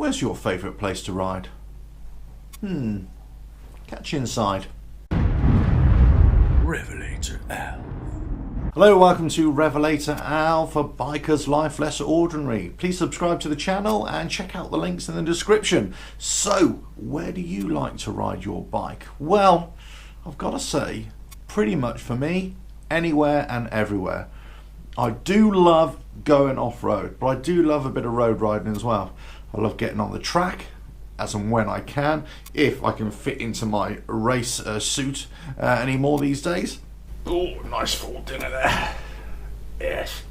Where's your favourite place to ride? Catch you inside. RevelatorAlf. Hello, welcome to RevelatorAlf, a biker's life less ordinary. Please subscribe to the channel and check out the links in the description. So, where do you like to ride your bike? Well, I've got to say, pretty much for me, anywhere and everywhere. I do love going off-road, but I do love a bit of road riding as well. I love getting on the track as and when I can, if I can fit into my race suit anymore these days. Oh, nice full dinner there. Yes.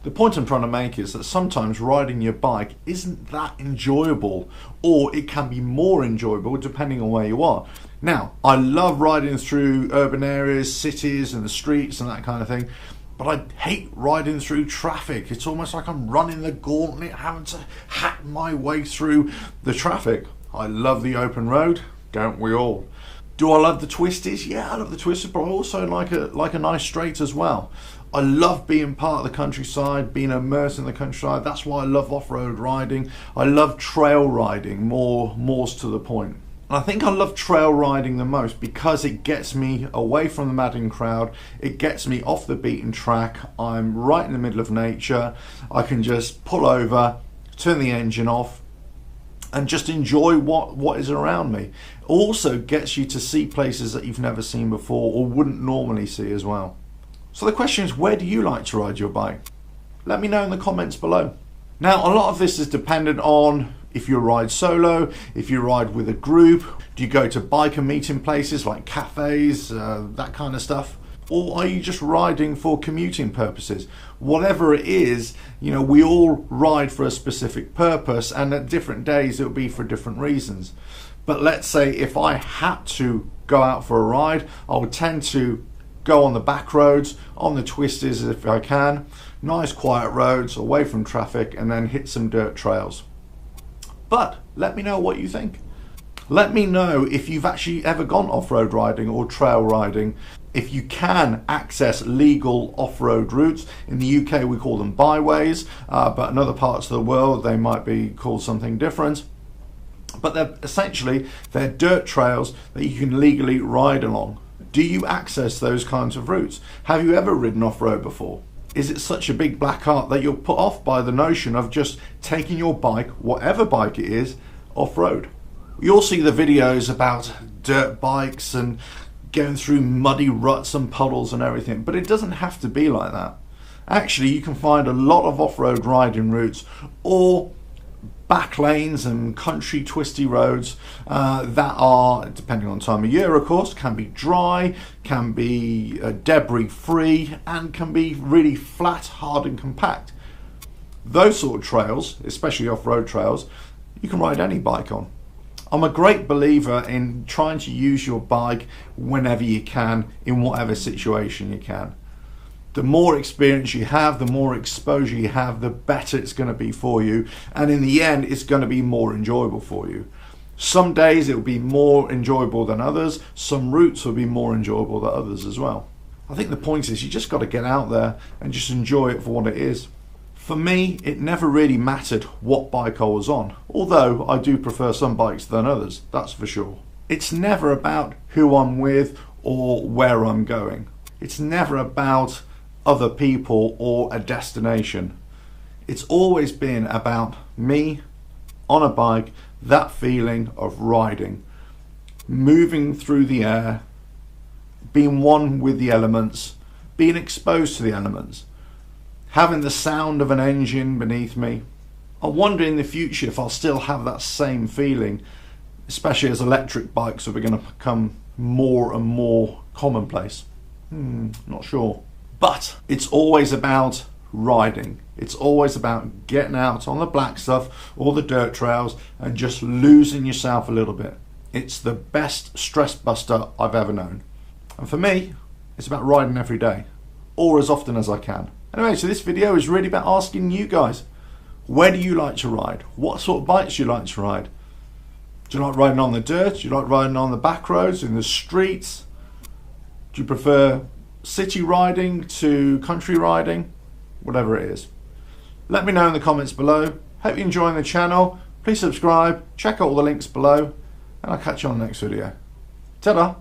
The point I'm trying to make is that sometimes riding your bike isn't that enjoyable, or it can be more enjoyable depending on where you are. Now, I love riding through urban areas, cities and the streets and that kind of thing, but I hate riding through traffic. It's almost like I'm running the gauntlet, having to hack my way through the traffic. I love the open road, don't we all? Do I love the twisties? Yeah, I love the twisties, but I also like a nice straight as well. I love being part of the countryside, being immersed in the countryside. That's why I love off-road riding. I love trail riding, more's to the point. And I think I love trail riding the most because it gets me away from the madding crowd. It gets me off the beaten track. I'm right in the middle of nature. I can just pull over, turn the engine off, and just enjoy what is around me. Also gets you to see places that you've never seen before or wouldn't normally see as well. So the question is, where do you like to ride your bike? Let me know in the comments below. Now, a lot of this is dependent on if you ride solo, if you ride with a group, do you go to biker meeting places like cafes, that kind of stuff? Or are you just riding for commuting purposes? Whatever it is, you know, we all ride for a specific purpose, and at different days it'll be for different reasons. But let's say if I had to go out for a ride, I would tend to go on the back roads, on the twisties if I can, nice quiet roads, away from traffic, and then hit some dirt trails. But let me know what you think. Let me know if you've actually ever gone off-road riding or trail riding, if you can access legal off-road routes. In the UK we call them byways, but in other parts of the world they might be called something different. But they're dirt trails that you can legally ride along. Do you access those kinds of routes? Have you ever ridden off-road before? Is it such a big black heart that you're put off by the notion of just taking your bike, whatever bike it is, off-road? You'll see the videos about dirt bikes and going through muddy ruts and puddles and everything, but it doesn't have to be like that. Actually, you can find a lot of off-road riding routes or back lanes and country twisty roads that are, depending on time of year of course, can be dry, can be debris free, and can be really flat, hard and compact. Those sort of trails, especially off-road trails, you can ride any bike on. I'm a great believer in trying to use your bike whenever you can, in whatever situation you can. The more experience you have, the more exposure you have, the better it's going to be for you, and in the end it's going to be more enjoyable for you. Some days it will be more enjoyable than others, some routes will be more enjoyable than others as well. I think the point is you just got to get out there and just enjoy it for what it is. For me, it never really mattered what bike I was on, although I do prefer some bikes than others, that's for sure. It's never about who I'm with or where I'm going. It's never about other people or a destination. It's always been about me on a bike, that feeling of riding, moving through the air, being one with the elements, being exposed to the elements, having the sound of an engine beneath me. I wonder in the future if I'll still have that same feeling, especially as electric bikes are going to become more and more commonplace. Not sure. But it's always about riding. It's always about getting out on the black stuff or the dirt trails and just losing yourself a little bit. It's the best stress buster I've ever known. And for me, it's about riding every day, or as often as I can. Anyway, so this video is really about asking you guys, where do you like to ride? What sort of bikes do you like to ride? Do you like riding on the dirt? Do you like riding on the back roads, in the streets? Do you prefer city riding to country riding? Whatever it is. Let me know in the comments below. Hope you're enjoying the channel. Please subscribe, check out all the links below, and I'll catch you on the next video. Ta-da!